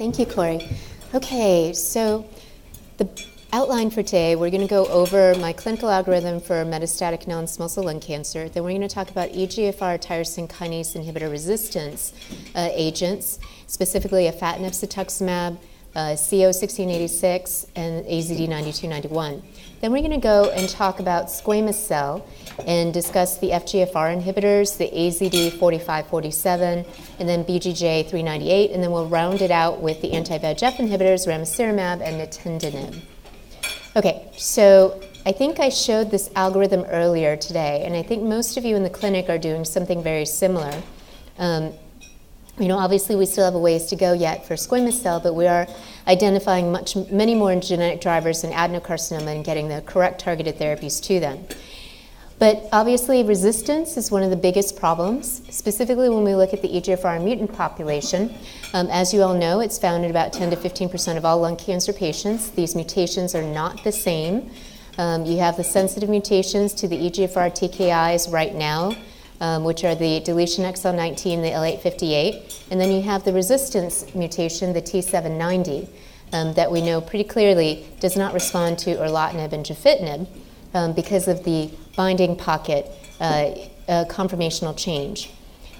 Thank you, Corey. Okay, so the outline for today, we're going to go over my clinical algorithm for metastatic non-small cell lung cancer. Then we're going to talk about EGFR tyrosine kinase inhibitor resistance agents, specifically Afatinib, Cetuximab, CO1686, and AZD9291. Then we're going to go and talk about squamous cell and discuss the FGFR inhibitors, the AZD4547, and then BGJ398, and then we'll round it out with the anti-VEGF inhibitors, Ramucirumab and Nintedanib. Okay, so I think I showed this algorithm earlier today, and I think most of you in the clinic are doing something very similar. Obviously we still have a ways to go yet for squamous cell, but we are identifying many more genetic drivers in adenocarcinoma and getting the correct targeted therapies to them. But obviously resistance is one of the biggest problems, specifically when we look at the EGFR mutant population. As you all know, it's found in about 10 to 15% of all lung cancer patients. These mutations are not the same. You have the sensitive mutations to the EGFR TKIs right now, which are the deletion exon 19, the L858, and then you have the resistance mutation, the T790, that we know pretty clearly does not respond to erlotinib and gefitinib because of the binding pocket conformational change.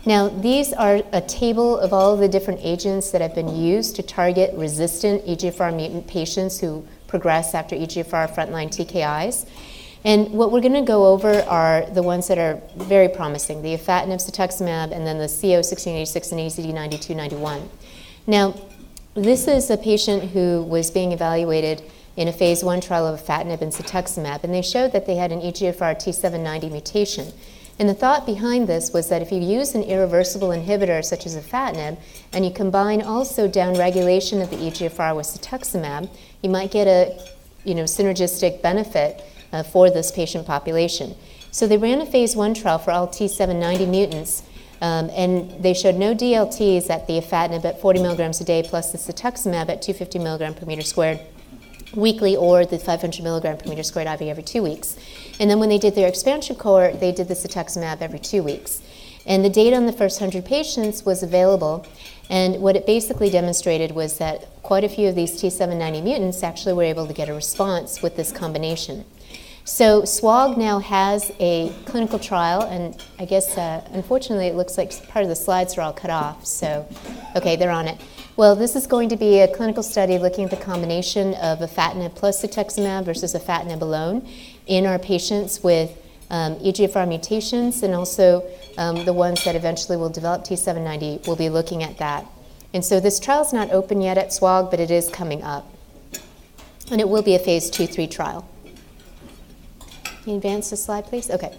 Now, these are a table of all of the different agents that have been used to target resistant EGFR mutant patients who progress after EGFR frontline TKIs. And what we're going to go over are the ones that are very promising, the Afatinib, Cetuximab, and then the CO1686 and AZD9291. Now, this is a patient who was being evaluated in a Phase I trial of Afatinib and Cetuximab, and they showed that they had an EGFR T790 mutation. And the thought behind this was that if you use an irreversible inhibitor such as Afatinib, and you combine also downregulation of the EGFR with Cetuximab, you might get a synergistic benefit for this patient population. So they ran a Phase I trial for all T790 mutants, and they showed no DLTs at the Afatinib at 40 milligrams a day plus the Cetuximab at 250 milligram per meter squared weekly, or the 500 milligram per meter squared IV every 2 weeks. And then when they did their expansion cohort, they did the Cetuximab every 2 weeks. And the data on the first 100 patients was available, and what it basically demonstrated was that quite a few of these T790 mutants actually were able to get a response with this combination. So SWOG now has a clinical trial, and I guess unfortunately it looks like part of the slides are all cut off, so okay, they're on it. Well, this is going to be a clinical study looking at the combination of Afatinib plus Cetuximab versus Afatinib alone in our patients with EGFR mutations, and also the ones that eventually will develop T790. We'll be looking at that. And so this trial is not open yet at SWOG, but it is coming up. And it will be a Phase 2-3 trial. Can you advance the slide, please? Okay.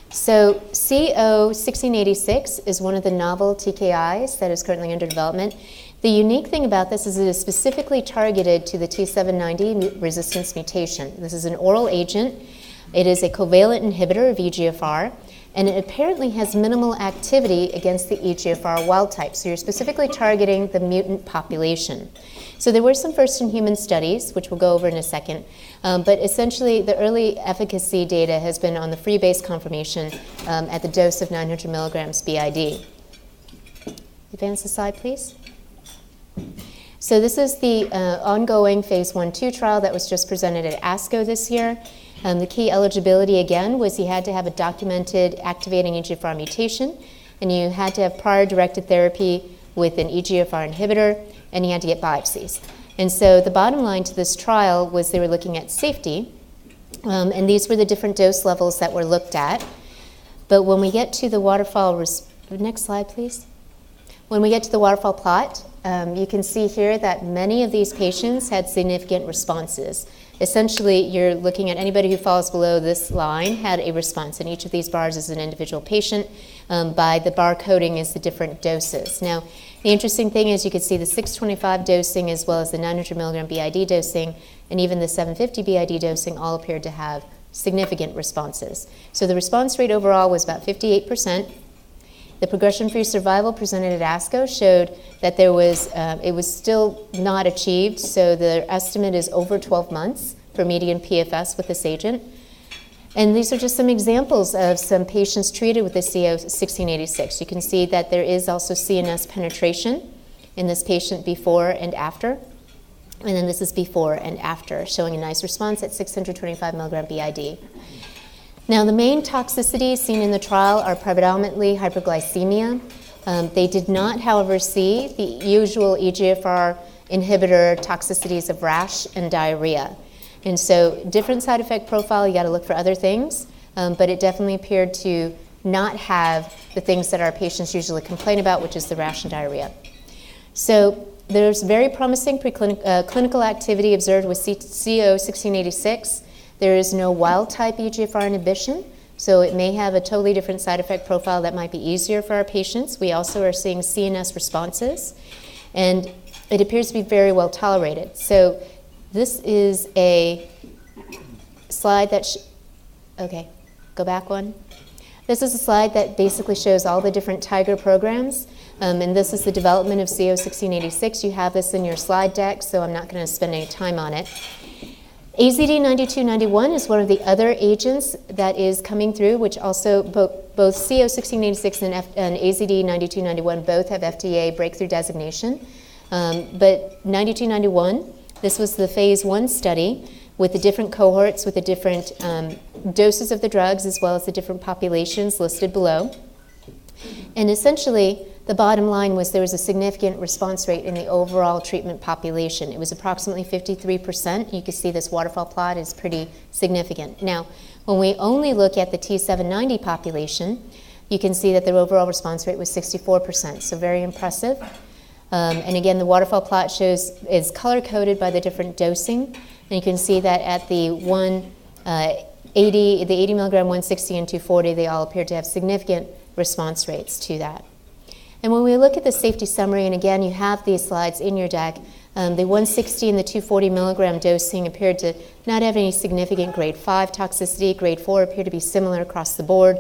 So CO1686 is one of the novel TKIs that is currently under development. The unique thing about this is it is specifically targeted to the T790 resistance mutation. This is an oral agent. It is a covalent inhibitor of EGFR, and it apparently has minimal activity against the EGFR wild type. So you're specifically targeting the mutant population. So there were some first-in-human studies, which we'll go over in a second, but essentially the early efficacy data has been on the free base conformation at the dose of 900 milligrams BID. Advance the slide, please. So this is the ongoing Phase 1-2 trial that was just presented at ASCO this year. The key eligibility, again, was you had to have a documented activating EGFR mutation, and you had to have prior directed therapy with an EGFR inhibitor, and you had to get biopsies. And so the bottom line to this trial was they were looking at safety, and these were the different dose levels that were looked at. But when we get to the waterfall, next slide, please. When we get to the waterfall plot, you can see here that many of these patients had significant responses. Essentially, you're looking at anybody who falls below this line had a response, and each of these bars is an individual patient. By the bar coding is the different doses. Now, the interesting thing is you can see the 625 dosing as well as the 900 milligram BID dosing and even the 750 BID dosing all appeared to have significant responses. So the response rate overall was about 58%. The progression-free survival presented at ASCO showed that there was, it was still not achieved, so the estimate is over 12 months for median PFS with this agent. And these are just some examples of some patients treated with the CO1686. You can see that there is also CNS penetration. in this patient before and after. And then this is before and after, showing a nice response at 625 milligram BID. Now, the main toxicities seen in the trial are predominantly hyperglycemia. They did not, however, see the usual EGFR inhibitor toxicities of rash and diarrhea. And so, different side effect profile, you got to look for other things, but it definitely appeared to not have the things that our patients usually complain about, which is the rash and diarrhea. So, there's very promising clinical activity observed with CO1686. There is no wild-type EGFR inhibition, so it may have a totally different side effect profile that might be easier for our patients. We also are seeing CNS responses, and it appears to be very well tolerated. So this is a slide that, okay, go back one. This is a slide that basically shows all the different TIGER programs. And this is the development of CO1686. You have this in your slide deck, so I'm not going to spend any time on it. AZD9291 is one of the other agents that is coming through, which also both CO1686 and AZD9291 both have FDA breakthrough designation. But 9291, this was the Phase I study with the different cohorts, with the different doses of the drugs, as well as the different populations listed below. And essentially, the bottom line was there was a significant response rate in the overall treatment population. It was approximately 53%. You can see this waterfall plot is pretty significant. Now, when we only look at the T790 population, you can see that the overall response rate was 64%, so very impressive. And again, the waterfall plot is color-coded by the different dosing. And you can see that at the 80 milligram, 160, and 240, they all appear to have significant response rates to that. And when we look at the safety summary, and again, you have these slides in your deck, the 160 and the 240 milligram dosing appeared to not have any significant grade 5 toxicity. Grade 4 appeared to be similar across the board.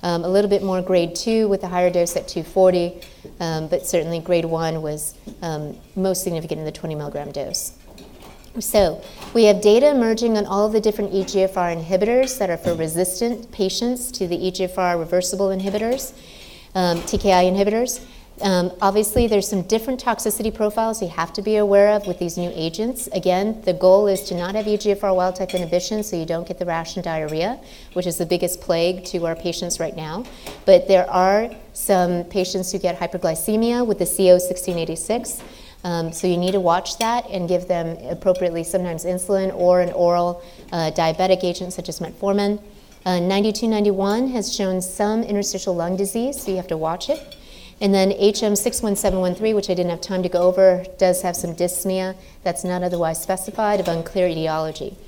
A little bit more grade 2 with the higher dose at 240, but certainly grade 1 was most significant in the 20 milligram dose. So we have data emerging on all of the different EGFR inhibitors that are for resistant patients to the EGFR reversible inhibitors, TKI inhibitors. Obviously, there's some different toxicity profiles you have to be aware of with these new agents. Again, the goal is to not have EGFR wild-type inhibition so you don't get the rash and diarrhea, which is the biggest plague to our patients right now. But there are some patients who get hyperglycemia with the CO1686. So you need to watch that and give them appropriately sometimes insulin or an oral diabetic agent such as metformin. 9291 has shown some interstitial lung disease, so you have to watch it. And then HM61713, which I didn't have time to go over, does have some dyspnea that's not otherwise specified of unclear etiology.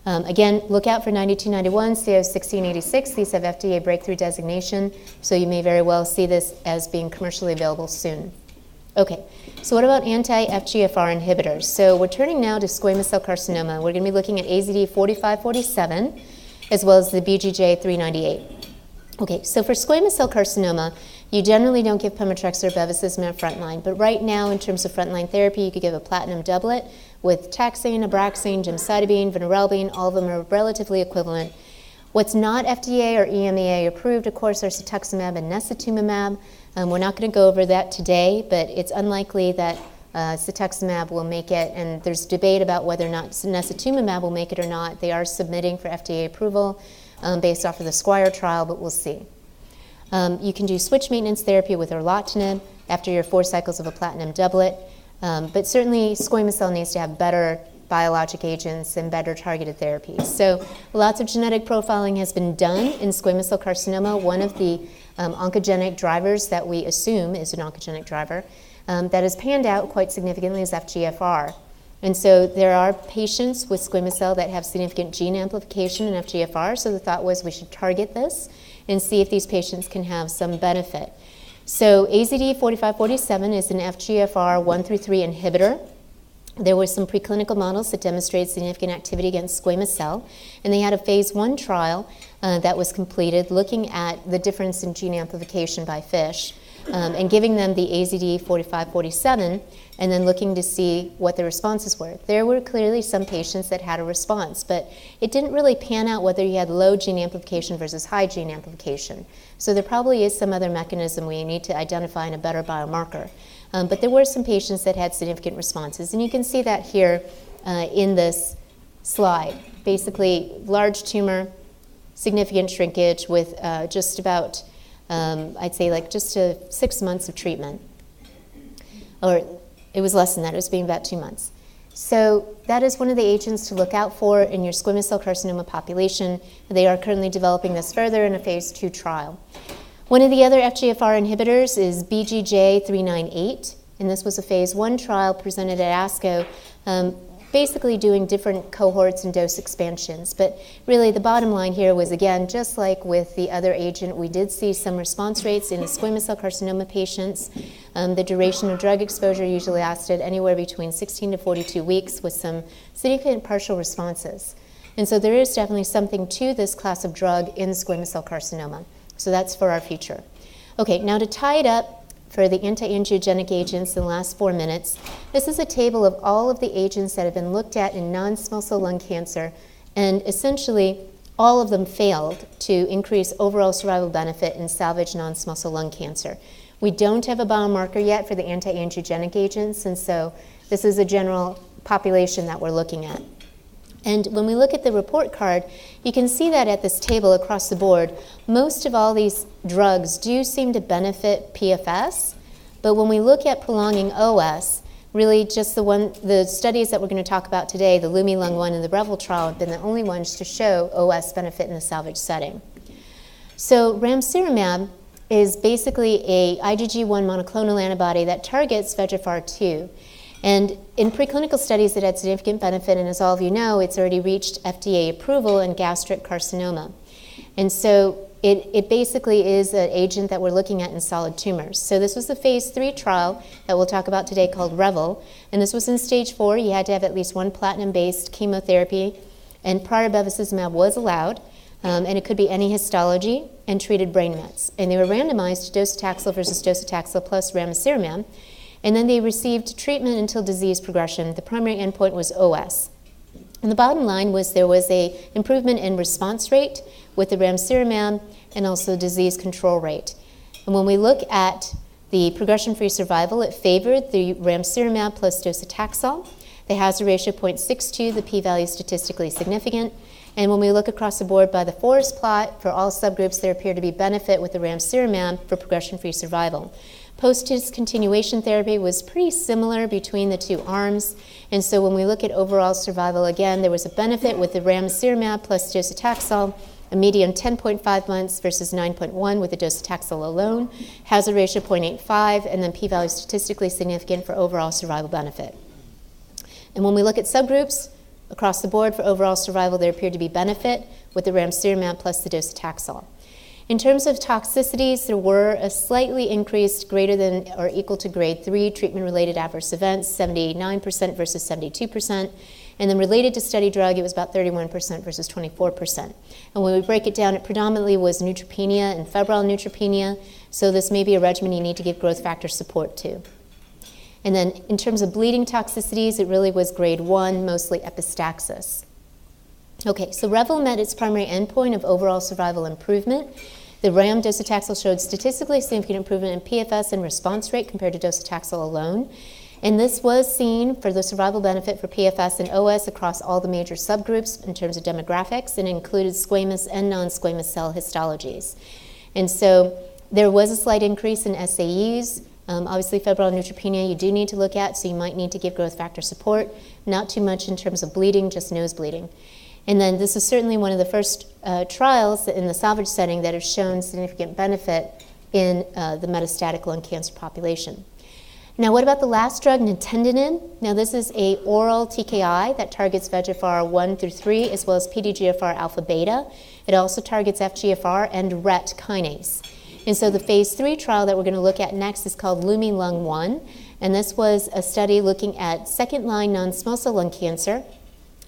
Again, look out for 9291, CO1686. These have FDA breakthrough designation, so you may very well see this as being commercially available soon. Okay, so what about anti-FGFR inhibitors? So we're turning now to squamous cell carcinoma. We're going to be looking at AZD4547 as well as the BGJ398. Okay, so for squamous cell carcinoma, you generally don't give pemetrexed or bevacizumab frontline, but right now in terms of frontline therapy, you could give a platinum doublet with taxane, Abraxane, gemcitabine, vinorelbine. All of them are relatively equivalent. What's not FDA or EMEA approved, of course, are cetuximab and necitumumab. We're not going to go over that today, but it's unlikely that cetuximab will make it, and there's debate about whether or not necitumumab will make it or not. They are submitting for FDA approval based off of the Squire trial, but we'll see. You can do switch maintenance therapy with erlotinib after your 4 cycles of a platinum doublet, but certainly squamous cell needs to have better biologic agents and better targeted therapies. So lots of genetic profiling has been done in squamous cell carcinoma. One of the oncogenic drivers that we assume is an oncogenic driver that has panned out quite significantly is FGFR. And so there are patients with squamous cell that have significant gene amplification in FGFR, so the thought was we should target this and see if these patients can have some benefit. So AZD4547 is an FGFR 1 through 3 inhibitor. There were some preclinical models that demonstrated significant activity against squamous cell, and they had a Phase I trial that was completed looking at the difference in gene amplification by FISH and giving them the AZD4547 and then looking to see what the responses were. There were clearly some patients that had a response, but it didn't really pan out whether you had low gene amplification versus high gene amplification. So there probably is some other mechanism we need to identify in a better biomarker. but there were some patients that had significant responses. And you can see that here in this slide. Basically, large tumor, significant shrinkage with just about, I'd say like just 6 months of treatment. Or it was less than that, it was being about 2 months. So that is one of the agents to look out for in your squamous cell carcinoma population. They are currently developing this further in a phase II trial. One of the other FGFR inhibitors is BGJ398, and this was a phase I trial presented at ASCO, basically doing different cohorts and dose expansions. But really the bottom line here was, again, just like with the other agent, we did see some response rates in the squamous cell carcinoma patients. The duration of drug exposure usually lasted anywhere between 16 to 42 weeks with some significant partial responses. And so there is definitely something to this class of drug in squamous cell carcinoma. So that's for our future. Okay, now to tie it up, for the anti-angiogenic agents in the last 4 minutes. This is a table of all of the agents that have been looked at in non-small cell lung cancer, and essentially all of them failed to increase overall survival benefit in salvage non-small cell lung cancer. We don't have a biomarker yet for the anti-angiogenic agents, and so this is a general population that we're looking at. And when we look at the report card, you can see that at this table across the board, most of all these drugs do seem to benefit PFS, but when we look at prolonging OS, really just the studies that we're going to talk about today, the LUMI-Lung-1 and the REVEL trial, have been the only ones to show OS benefit in the salvage setting. So Ramucirumab is basically a IgG1 monoclonal antibody that targets VEGFR2. And in preclinical studies, it had significant benefit, and as all of you know, it's already reached FDA approval in gastric carcinoma. And so it basically is an agent that we're looking at in solid tumors. So this was the phase III trial that we'll talk about today called REVEL, and this was in stage 4. You had to have at least one platinum-based chemotherapy, and prior bevacizumab was allowed, and it could be any histology and treated brain mets. And they were randomized to docetaxel versus docetaxel plus ramucirumab. And then they received treatment until disease progression. The primary endpoint was OS. And the bottom line was there was an improvement in response rate with the ramucirumab and also disease control rate. And when we look at the progression-free survival, it favored the ramucirumab plus docetaxel. The hazard ratio 0.62, the p-value is statistically significant. And when we look across the board by the forest plot, for all subgroups, there appeared to be benefit with the ramucirumab for progression-free survival. Post-discontinuation therapy was pretty similar between the two arms, and so when we look at overall survival, again, there was a benefit with the ramucirumab plus docetaxel, a median 10.5 months versus 9.1 with the docetaxel alone, hazard ratio 0.85, and then p-value statistically significant for overall survival benefit. And when we look at subgroups, across the board for overall survival, there appeared to be benefit with the ramucirumab plus the docetaxel. In terms of toxicities, there were a slightly increased greater than or equal to grade 3 treatment-related adverse events, 79% versus 72%. And then related to study drug, it was about 31% versus 24%. And when we break it down, it predominantly was neutropenia and febrile neutropenia. So this may be a regimen you need to give growth factor support to. And then in terms of bleeding toxicities, it really was grade 1, mostly epistaxis. Okay, so REVEL met its primary endpoint of overall survival improvement. The RAM docetaxel showed statistically significant improvement in PFS and response rate compared to docetaxel alone. And this was seen for the survival benefit for PFS and OS across all the major subgroups in terms of demographics, and included squamous and non-squamous cell histologies. And so there was a slight increase in SAEs. Obviously, febrile neutropenia you do need to look at, so you might need to give growth factor support. Not too much in terms of bleeding, just nose bleeding. And then this is certainly one of the first trials in the salvage setting that have shown significant benefit in the metastatic lung cancer population. Now, what about the last drug, Nintedanib? Now, this is an oral TKI that targets VEGFR 1 through 3, as well as PDGFR alpha beta. It also targets FGFR and RET kinase. And so the phase III trial that we're going to look at next is called LUMI-Lung-1, and this was a study looking at second-line non-small cell lung cancer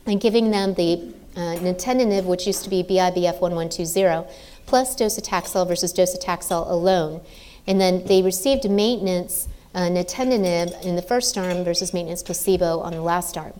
and giving them the Nintedanib, which used to be BIBF1120, plus docetaxel versus docetaxel alone. And then they received maintenance Nintedanib in the first arm versus maintenance placebo on the last arm.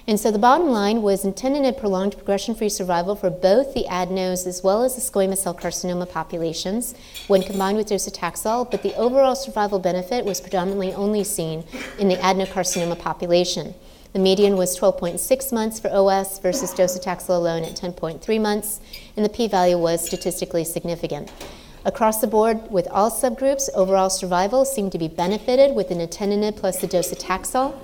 And so the bottom line was Nintedanib prolonged progression-free survival for both the adenos as well as the squamous cell carcinoma populations when combined with docetaxel, but the overall survival benefit was predominantly only seen in the adenocarcinoma population. The median was 12.6 months for OS versus docetaxel alone at 10.3 months, and the p-value was statistically significant. Across the board, with all subgroups, overall survival seemed to be benefited with the Nintedanib plus the docetaxel.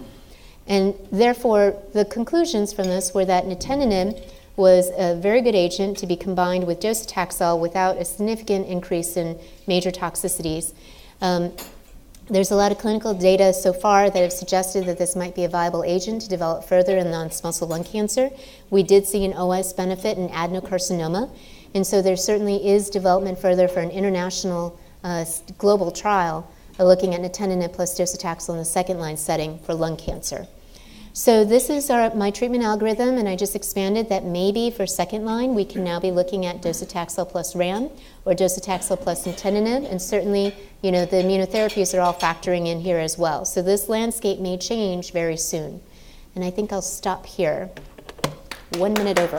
And therefore, the conclusions from this were that Nintedanib was a very good agent to be combined with docetaxel without a significant increase in major toxicities. There's a lot of clinical data so far that have suggested that this might be a viable agent to develop further in non-small cell lung cancer. We did see an OS benefit in adenocarcinoma, and so there certainly is development further for an international global trial looking at Nintedanib plus docetaxel in the second-line setting for lung cancer. So this is my treatment algorithm, and I just expanded that maybe for second line we can now be looking at docetaxel plus RAM or docetaxel plus Nintedanib, and certainly, the immunotherapies are all factoring in here as well. So this landscape may change very soon. And I think I'll stop here. 1 minute over.